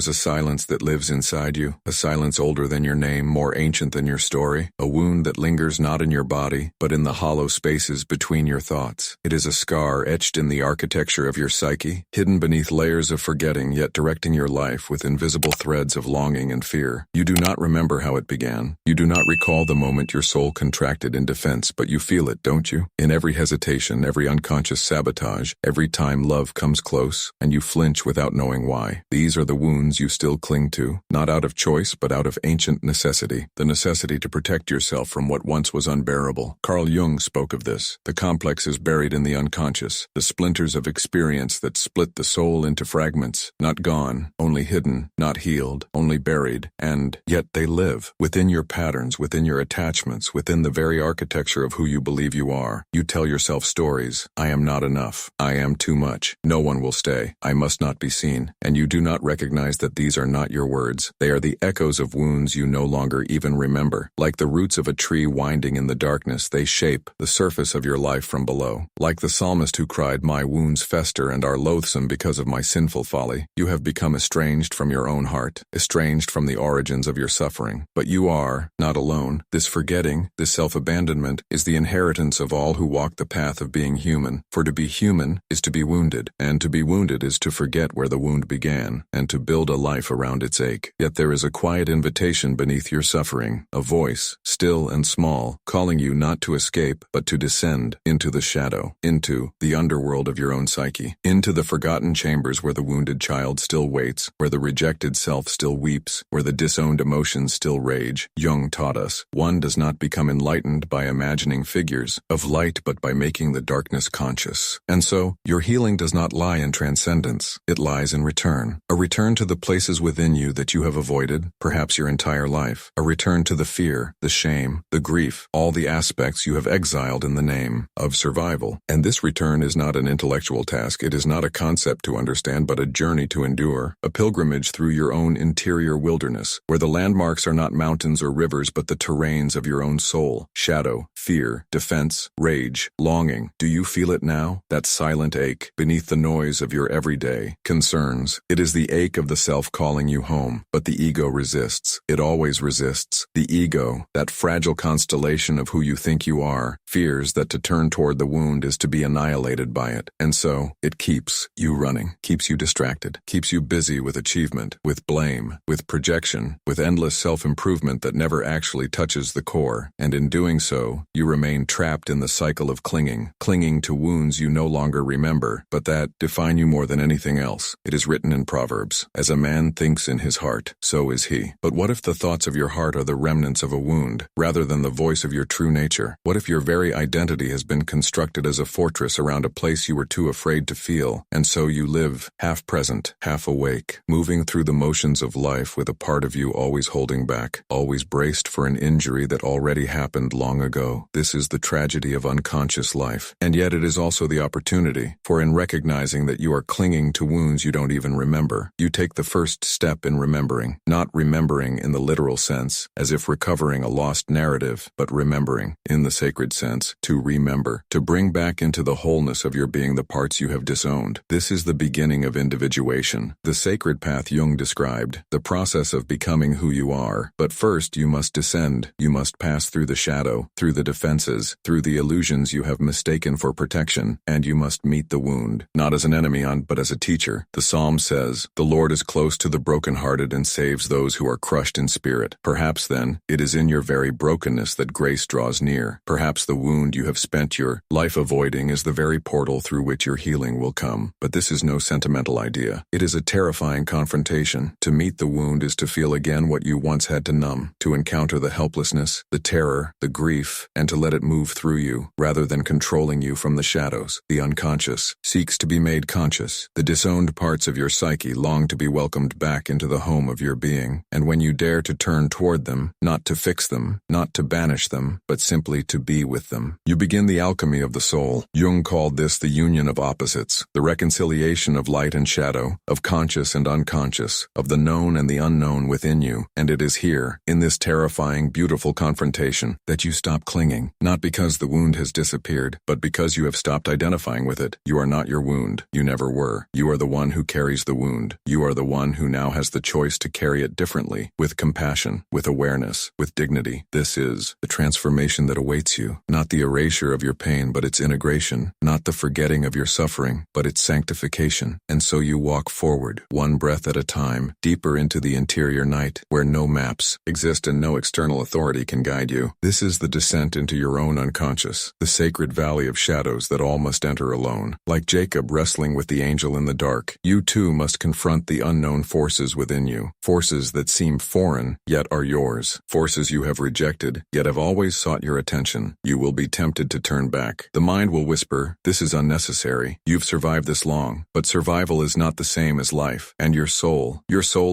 is a silence that lives inside you, a silence older than your name, more ancient than your story, a wound that lingers not in your body, but in the hollow spaces between your thoughts. It is a scar etched in the architecture of your psyche, hidden beneath layers of forgetting, yet directing your life with invisible threads of longing and fear. You do not remember how it began. You do not recall the moment your soul contracted in defense, but you feel it, don't you? In every hesitation, every unconscious sabotage, every time love comes close, and you flinch without knowing why. These are the wounds you still cling to, not out of choice but out of ancient necessity, the necessity to protect yourself from what once was unbearable. Carl Jung spoke of this. The complex is buried in the unconscious, the splinters of experience that split the soul into fragments, not gone, only hidden, not healed, only buried, and yet they live within your patterns, within your attachments, within the very architecture of who you believe you are. You tell yourself stories. I am not enough. I am too much. No one will stay. I must not be seen. And you do not recognize that these are not your words. They are the echoes of wounds you no longer even remember. Like the roots of a tree winding in the darkness, they shape the surface of your life from below. Like the psalmist who cried, "My wounds fester and are loathsome because of my sinful folly." You have become estranged from your own heart, estranged from the origins of your suffering. But you are not alone. This forgetting, this self-abandonment, is the inheritance of all who walk the path of being human. For to be human is to be wounded, and to be wounded is to forget where the wound began, and to build a life around its ache. Yet there is a quiet invitation beneath your suffering, a voice, still and small, calling you not to escape, but to descend into the shadow, into the underworld of your own psyche, into the forgotten chambers where the wounded child still waits, where the rejected self still weeps, where the disowned emotions still rage. Jung taught us, one does not become enlightened by imagining figures of light but by making the darkness conscious. And so, your healing does not lie in transcendence. It lies in return. A return to the places within you that you have avoided, perhaps your entire life. A return to the fear, the shame, the grief, all the aspects you have exiled in the name of survival. And this return is not an intellectual task. It is not a concept to understand, but a journey to endure. A pilgrimage through your own interior wilderness, where the landmarks are not mountains or rivers, but the terrains of your own soul. Shadow, fear, defense, rage, longing. Do you feel it now? That silent ache beneath the noise of your everyday concerns. It is the ache of the self calling you home, but the ego resists. It always resists. The ego, that fragile constellation of who you think you are, fears that to turn toward the wound is to be annihilated by it. And so, it keeps you running, keeps you distracted, keeps you busy with achievement, with blame, with projection, with endless self-improvement that never actually touches the core. And in doing so, you remain trapped in the cycle of clinging to wounds you no longer remember, but that define you more than anything else. It is written in Proverbs, "As a man thinks in his heart, so is he." But what if the thoughts of your heart are the remnants of a wound, rather than the voice of your true nature? What if your very identity has been constructed as a fortress around a place you were too afraid to feel, and so you live, half present, half awake, moving through the motions of life with a part of you always holding back, always braced for an injury that already happened long ago? This is the tragedy of unconscious life, and yet it is also the opportunity, for in recognizing that you are clinging to wounds you don't even remember, you take the first step in remembering, not remembering in the literal sense, as if recovering a lost narrative, but remembering, in the sacred sense, to remember, to bring back into the wholeness of your being the parts you have disowned. This is the beginning of individuation, the sacred path Jung described, the process of becoming who you are. But first you must descend, you must pass through the shadow, through the defenses, through the illusions you have mistaken for protection, and you must meet the wound, not as an enemy but as a teacher. The Psalm says, "The Lord is close to the brokenhearted and saves those who are crushed in spirit." Perhaps then, it is in your very brokenness that grace draws near. Perhaps the wound you have spent your life avoiding is the very portal through which your healing will come. But this is no sentimental idea. It is a terrifying confrontation. To meet the wound is to feel again what you once had to numb, to encounter the helplessness, the terror, the grief, and to let it move through you, rather than controlling you from the shadows. The unconscious seeks to be made conscious. The disowned parts of your psyche long to be welcomed back into the home of your being, and when you dare to turn toward them, not to fix them, not to banish them, but simply to be with them, you begin the alchemy of the soul. Jung called this the union of opposites, the reconciliation of light and shadow, of conscious and unconscious, of the known and the unknown within you. And it is here, in this terrifying, beautiful confrontation, that you stop clinging, not because the wound has disappeared, but because you have stopped identifying with it. You are not your wound. You never were. You are the one who carries the wound. You are the one who now has the choice to carry it differently, with compassion, with awareness, with dignity. This is the transformation that awaits you, not the erasure of your pain, but its integration, not the forgetting of your suffering, but its sanctification. And so you walk forward, one breath at a time, deeper into the interior night, where no maps exist and no external authority can guide you. This is the descent into your own unconscious, the sacred valley of shadows that all must enter alone. Like Jacob wrestling with the angel in the dark, you too must confront the unknown forces within you, forces that seem foreign, yet are yours, forces you have rejected, yet have always sought your attention. You will be tempted to turn back. The mind will whisper, "This is unnecessary. You've survived this long." But survival is not the same as life. And your soul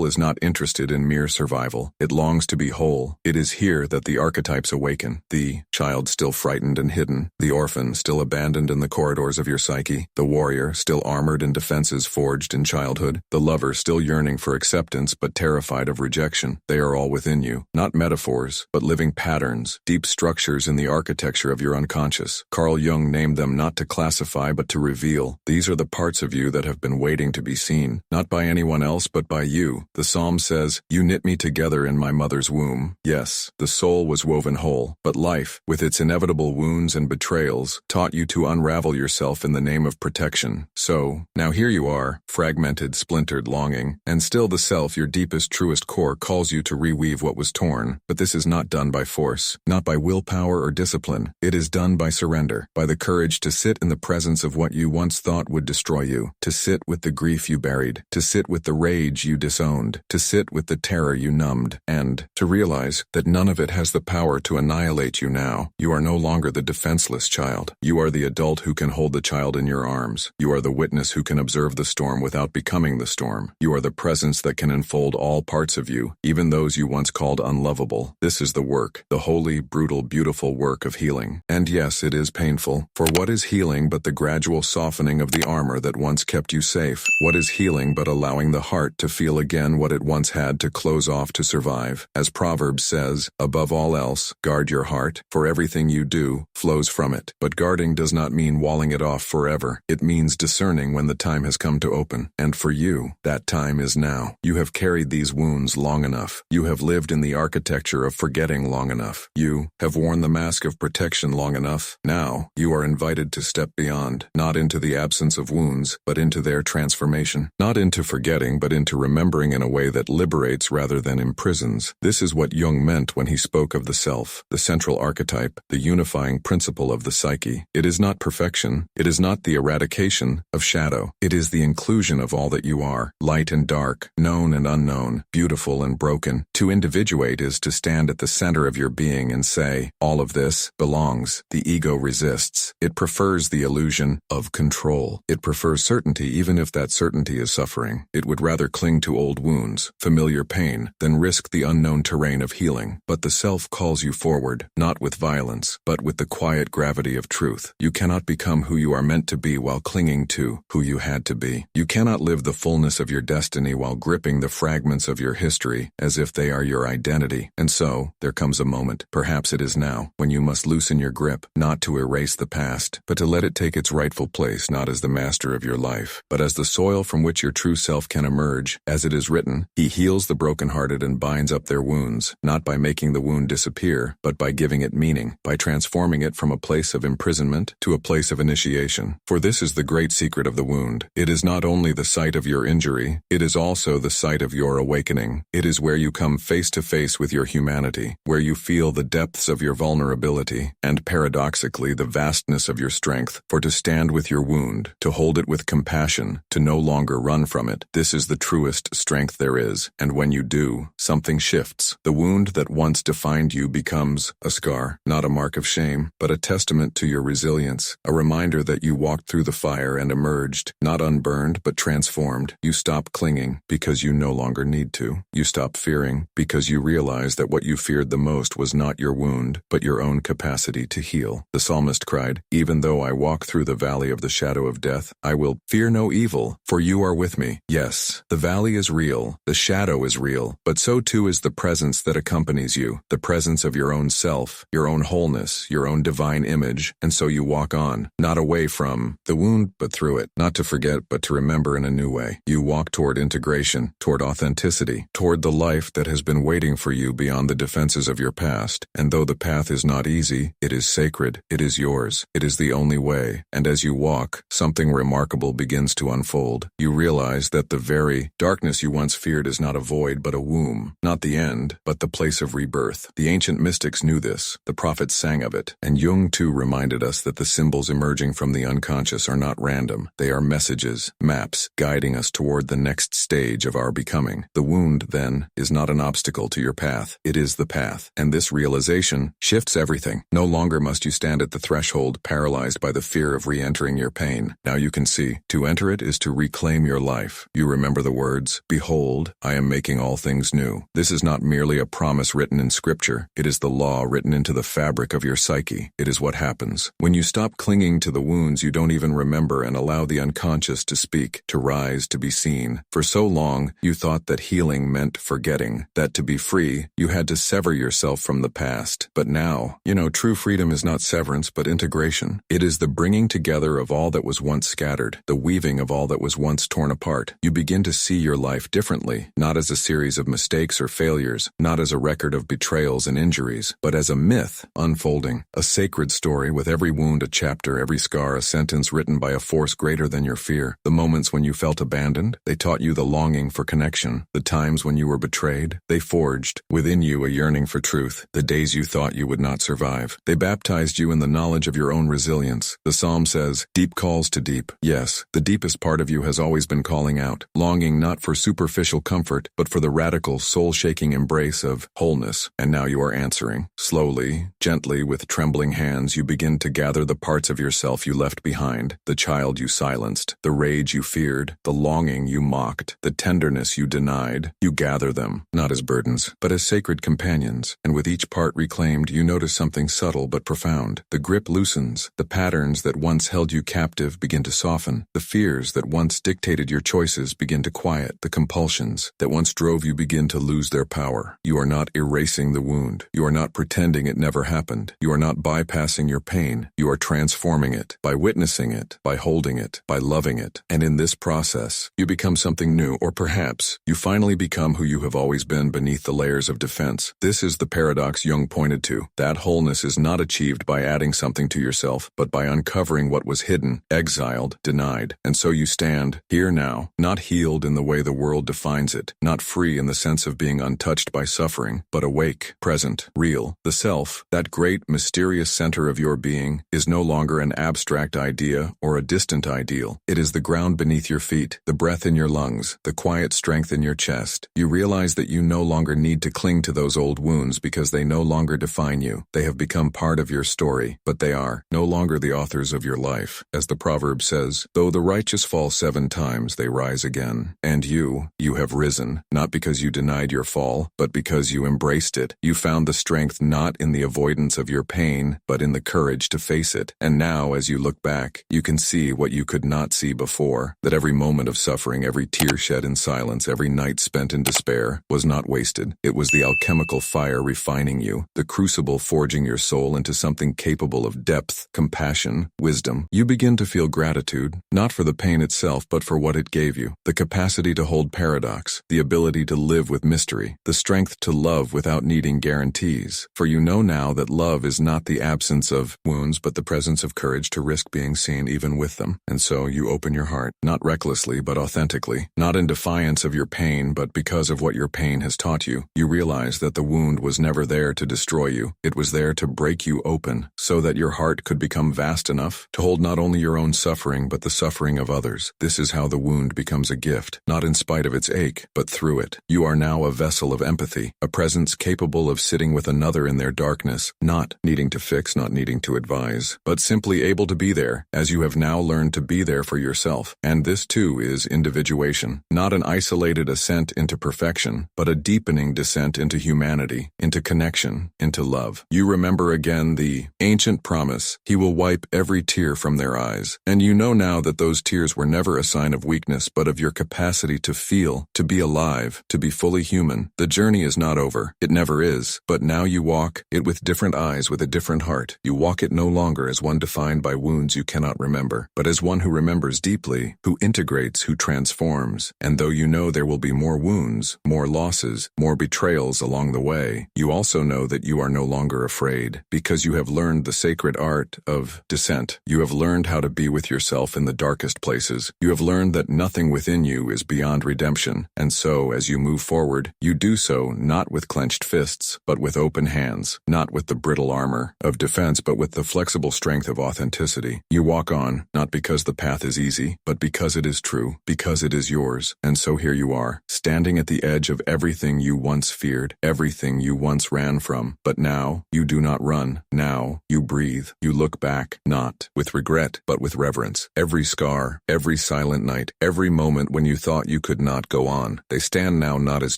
is not interested in mere survival. It longs to be whole. It is here that the archetypes awaken. The child still frightened and hidden, the orphan still abandoned in the corridors of your psyche, the warrior still armored in defenses forged in childhood, the lover still yearning for acceptance but terrified of rejection. They are all within you, not metaphors, but living patterns, deep structures in the architecture of your unconscious. Carl Jung named them not to classify but to reveal. These are the parts of you that have been waiting to be seen, not by anyone else but by you. The psalm says, "You knit me together in my mother's womb." Yes, the soul was woven whole, but life, with its inevitable wounds and betrayals, taught you to unravel yourself in the name of protection. So, now here you are, fragmented, splintered, longing, and still the self, your deepest, truest core, calls you to reweave what was torn. But this is not done by force, not by willpower or discipline. It is done by surrender, by the courage to sit in the presence of what you once thought would destroy you, to sit with the grief you buried, to sit with the rage you disowned, to sit with the terror you numbed, and to realize that none of it has the power to annihilate you now. You are no longer the defenseless child. You are the adult who can hold the child in your arms. You are the witness who can observe the storm without becoming the storm. You are the presence that can enfold all parts of you, even those you once called unlovable. This is the work, the holy, brutal, beautiful work of healing. And yes, it is painful. For what is healing but the gradual softening of the armor that once kept you safe? What is healing but allowing the heart to feel again what it once had to close off to survive? As Proverbs says, above all else, guard your heart, for everything you do flows from it. But guarding does not mean walling it off forever. It means discerning when the time has come to open. And for you, that time is now. You have carried these wounds long enough. You have lived in the architecture of forgetting long enough. You have worn the mask of protection long enough. Now, you are invited to step beyond, not into the absence of wounds, but into their transformation. Not into forgetting, but into remembering in a way that liberates rather than imprisons. This is what Jung meant when he spoke of the self, the central archetype, the unifying principle of the psyche. It is not perfection. It is not the eradication of shadow. It is the inclusion of all that you are, light and dark, known and unknown, beautiful and broken. To individuate is to stand at the center of your being and say, all of this belongs. The ego resists. It prefers the illusion of control. It prefers certainty even if that certainty is suffering. It would rather cling to old wounds, familiar pain, than risk the unknown terrain of healing. But the self calls you forward, not with violence, but with the quiet gravity of truth. You cannot become who you are meant to be while clinging to who you had to be. You cannot live the fullness of your destiny while gripping the fragments of your history as if they are your identity. And so, there comes a moment, perhaps it is now, when you must loosen your grip, not to erase the past, but to let it take its rightful place not as the master of your life, but as the soil from which your true self can emerge. As it is written, he heals the brokenhearted and binds up their wounds, not by making the wound disappear, but by giving it meaning, by transforming it from a place of imprisonment to a place of initiation. For this is the great secret of the wound. It is not only the site of your injury, it is also the site of your awakening. It is where you come face to face with your humanity, where you feel the depths of your vulnerability, and paradoxically the vastness of your strength. For to stand with your wound, to hold it with compassion, to no longer run from it, this is the truest strength there is. And when you do, something shifts. The wound that once defined you becomes a scar, not a mark of shame, but a testament to your resilience, a reminder that you walked through the fire and emerged, not unburned but transformed. You stop clinging because you no longer need to. You stop fearing because you realize that what you feared the most was not your wound, but your own capacity to heal. The psalmist cried, "Even though I walk through the valley of the shadow of death, I will fear no evil, for you are with me." Yes, the valley is real, the shadow is real, but so too is the presence that accompanies you, the presence of your own self, your own wholeness, your own divine image, and so you walk on, not away from the wound, but through it, not to forget, but to remember in a new way. You walk toward integration, toward authenticity, toward the life that has been waiting for you beyond the defenses of your past, and though the path is not easy, it is sacred, it is yours, it is the only way, and as you walk, something remarkable begins to unfold. You realize that the very darkness you once feared is not a void but a womb, not the end, but the place of rebirth. The ancient mystics knew this, the prophets sang of it, and Jung too reminded us that the symbols emerging from the unconscious are not random, they are messages, maps, guiding us toward the next stage of our becoming. The wound, then, is not an obstacle to your path, it is the path, and this realization shifts everything. No longer must you stand at the threshold paralyzed by the fear of re-entering your pain. Now you can see, to enter it is to reclaim your life. You remember the words, "Behold, I am making all things new." This is not merely a promise written in scripture, it is the law written into the fabric of your psyche. It is what happens. When you stop clinging to the wounds you don't even remember and allow the unconscious to speak, to rise, to be seen. For so long, you thought that healing meant forgetting, that to be free, you had to sever yourself from the past. But now, true freedom is not severance but integration. It is the bringing together of all that was once scattered, the weaving of all that was once torn apart. You begin to see your life differently, not as a series of mistakes or failures, not as a record of betrayals and injuries, but as a myth unfolding, a sacred story with every wound a chapter, every scar a sentence written by a force greater than your fear. The moments when you felt abandoned, they taught you the longing for connection. The times when you were betrayed, they forged within you a yearning for truth. The days you thought you would not survive, they baptized you in the knowledge of your own resilience. The psalm says, "Deep calls to deep." Yes, the deepest part of you has always been calling out, longing not for superficial comfort, but for the radical, soul-shaking embrace of wholeness. And now you are answering. Slowly, gently, with trembling hands, you begin to gather the parts of yourself you left behind, the child you silenced, the rage you feared, the longing you mocked, the tenderness you denied. You gather them, not as burdens, but as sacred companions, and with each part reclaimed, you notice something subtle but profound. The grip loosens, the patterns that once held you captive begin to soften, the fears that once dictated your choices begin to quiet, the compulsions that once drove you begin to lose their power. You are not erasing the wound. You are not pretending it never happened. You are not bypassing your pain. You are transforming it, by witnessing it, by holding it, by loving it. And in this process, you become something new, or perhaps, you finally become who you have always been beneath the layers of defense. This is the paradox Jung pointed to. That wholeness is not achieved by adding something to yourself, but by uncovering what was hidden, exiled, denied. And so you stand, here now, not healed in the way the world defines it, not free in the sense of being untouched by suffering, but awake, present, real. The self, that great, mysterious center of your being, is no longer an abstract idea or a distant ideal. It is the ground beneath your feet, the breath in your lungs, the quiet strength in your chest. You realize that you no longer need to cling to those old wounds because they no longer define you. They have become part of your story, but they are no longer the authors of your life. As the proverb says, "Though the righteous fall 7 times, they rise again." And you have risen, not because you denied your fall, but because you embraced it. You found the strength not in the avoidance of your pain, but in the courage to face it. And now, as you look back, you can see what you could not see before, that every moment of suffering, every tear shed in silence, every night spent in despair, was not wasted. It was the alchemical fire refining you, the crucible forging your soul into something capable of depth, compassion, wisdom. You begin to feel gratitude, not for the pain itself, but for what it gave you. The capacity to hold paradox, the ability to live with mystery, the strength to love without needing guarantees. For you know now that love is not the absence of wounds, but the presence of courage to risk being seen even with them. And so you open your heart, not recklessly, but authentically, not in defiance of your pain, but because of what your pain has taught you. You realize that the wound was never there to destroy you. It was there to break you open, so that your heart could become vast enough to hold not only your own suffering, but the suffering of others. This is how the wound becomes a gift, not in spite of its ache, but through it. You are now a vessel of empathy, a presence capable of sitting with another in their darkness, not needing to fix, not needing to advise, but simply able to be there, as you have now learned to be there for yourself. And this too is individuation, not an isolated ascent into perfection, but a deepening descent into humanity, into connection, into love. You remember again the ancient promise, "He will wipe every tear from their eyes." And you know now that those tears were never a sign of weakness, but of your capacity to feel, to be alive, to be fully human. The journey is not over. It never is. But now you walk it with different eyes, with a different different heart. You walk it no longer as one defined by wounds you cannot remember, but as one who remembers deeply, who integrates, who transforms. And though you know there will be more wounds, more losses, more betrayals along the way, you also know that you are no longer afraid, because you have learned the sacred art of descent. You have learned how to be with yourself in the darkest places. You have learned that nothing within you is beyond redemption, and so, as you move forward, you do so not with clenched fists, but with open hands, not with the brittle armor of defense, but with the flexible strength of authenticity. You walk on, not because the path is easy, but because it is true, because it is yours. And so here you are, standing at the edge of everything you once feared, everything you once ran from. But now, you do not run. Now, you breathe. You look back, not with regret, but with reverence. Every scar, every silent night, every moment when you thought you could not go on, they stand now not as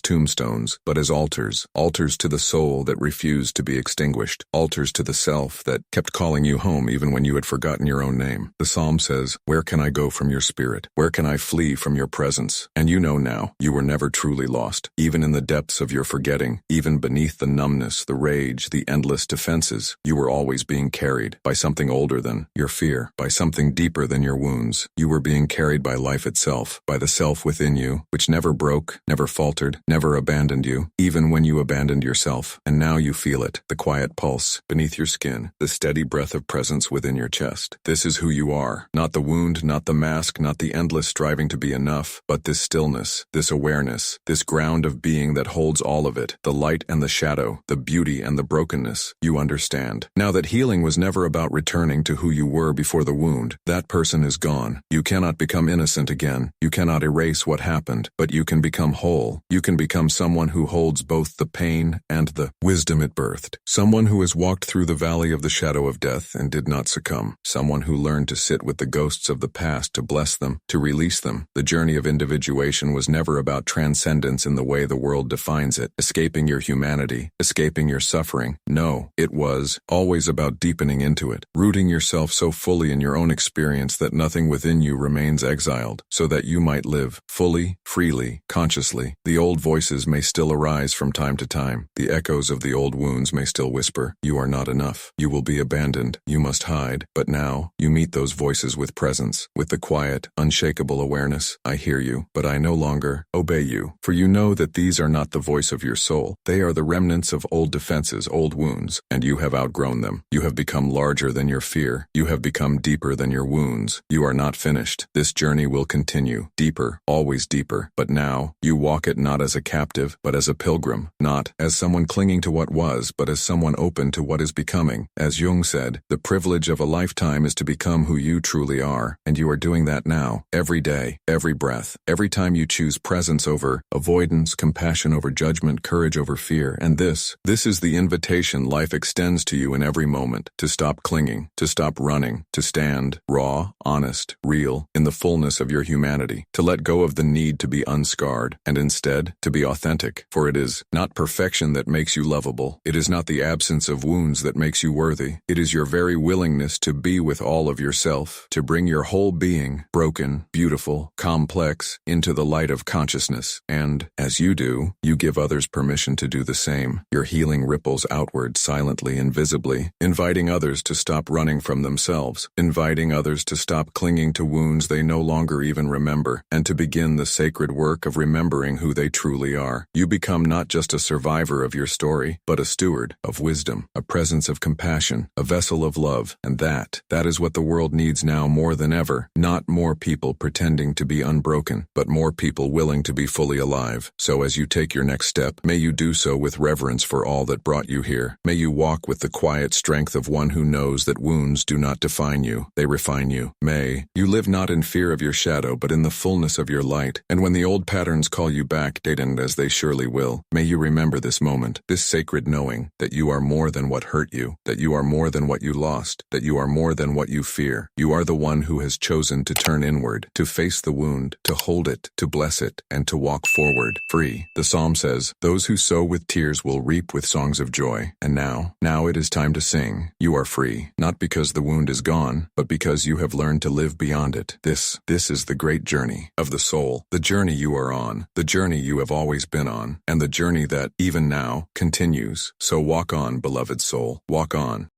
tombstones, but as altars. Altars to the soul that refused to be extinguished. Altars to the self that kept calling you home even when you had forgotten your own name. The psalm says, "Where can I go from your spirit? Where can I flee from your presence?" And you know now, you were never truly lost. Even in the depths of your forgetting, even beneath the numbness, the rage, the endless defenses, you were always being carried by something older than your fear, by something deeper than your wounds. You were being carried by life itself, by the self within you, which never broke, never faltered, never abandoned you, even when you abandoned yourself. And now you feel it, the quiet pulse beneath your skin, the steady breath of presence within your chest. This is who you are. Not the wound, not the mask, not the endless striving to be enough, but this stillness, this awareness, this ground of being that holds all of it, the light and the shadow, the beauty and the brokenness. You understand. Now that healing was never about returning to who you were before the wound. That person is gone. You cannot become innocent again. You cannot erase what happened, but you can become whole. You can become someone who holds both the pain and the wisdom it birthed. Someone who has walked through the valley of the shadow of death and did not succumb. Someone who learned to sit with the ghosts of the past, to bless them, to release them. The journey of individuation was never about transcendence in the way the world defines it, escaping your humanity, escaping your suffering. No, it was always about deepening into it, rooting yourself so fully in your own experience that nothing within you remains exiled, so that you might live fully, freely, consciously. The old voices may still arise from time to time. The echoes of the old wounds may still whisper, "You are not enough. You will be abandoned. You must hide." But now, you meet those voices with presence, with the quiet, unshakable awareness. "I hear you, but I no longer obey you." For you know that these are not the voice of your soul. They are the remnants of old defenses, old wounds, and you have outgrown them. You have become larger than your fear. You have become deeper than your wounds. You are not finished. This journey will continue, deeper, always deeper. But now, you walk it not as a captive, but as a pilgrim, not as someone clinging to what was, but as someone open to what is becoming. As Jung said, the privilege of a lifetime is to become who you truly are, and you are doing that now, every day, every breath, every time you choose presence over avoidance, compassion over judgment, courage over fear. And this is the invitation life extends to you in every moment, to stop clinging, to stop running, to stand raw, honest, real, in the fullness of your humanity, to let go of the need to be unscarred, and instead, to be authentic. For it is not perfection that makes you lovable. It is not the absence of wounds that makes you worthy. It is your very willingness to be with all of yourself, to bring your whole being, broken, beautiful, complex, into the light of consciousness. And, as you do, you give others permission to do the same. Your healing ripples outward silently and visibly, inviting others to stop running from themselves, inviting others to stop clinging to wounds they no longer even remember, and to begin the sacred work of remembering who they truly are. You become not just a survivor of your story, but a steward of wisdom, a presence of compassion, a vessel of love, and that is what the world needs now more than ever. Not more people pretending to be unbroken, but more people willing to be fully alive. So as you take your next step, may you do so with reverence for all that brought you here. May you walk with the quiet strength of one who knows that wounds do not define you, they refine you. May you live not in fear of your shadow, but in the fullness of your light. And when the old patterns call you back, and as they surely will, may you remember this moment, this sacred knowing, that you are more than what hurt you, that you are more than what you lost, that you are more than what you fear. You are the one who has chosen to turn inward, to face the wound, to hold it, to bless it, and to walk forward, free. The psalm says, "Those who sow with tears will reap with songs of joy." And now it is time to sing. You are free, not because the wound is gone, but because you have learned to live beyond it. This is the great journey of the soul, the journey you are on, the journey you have always been on, and the journey that, even now, continues. So walk on, beloved soul, walk on.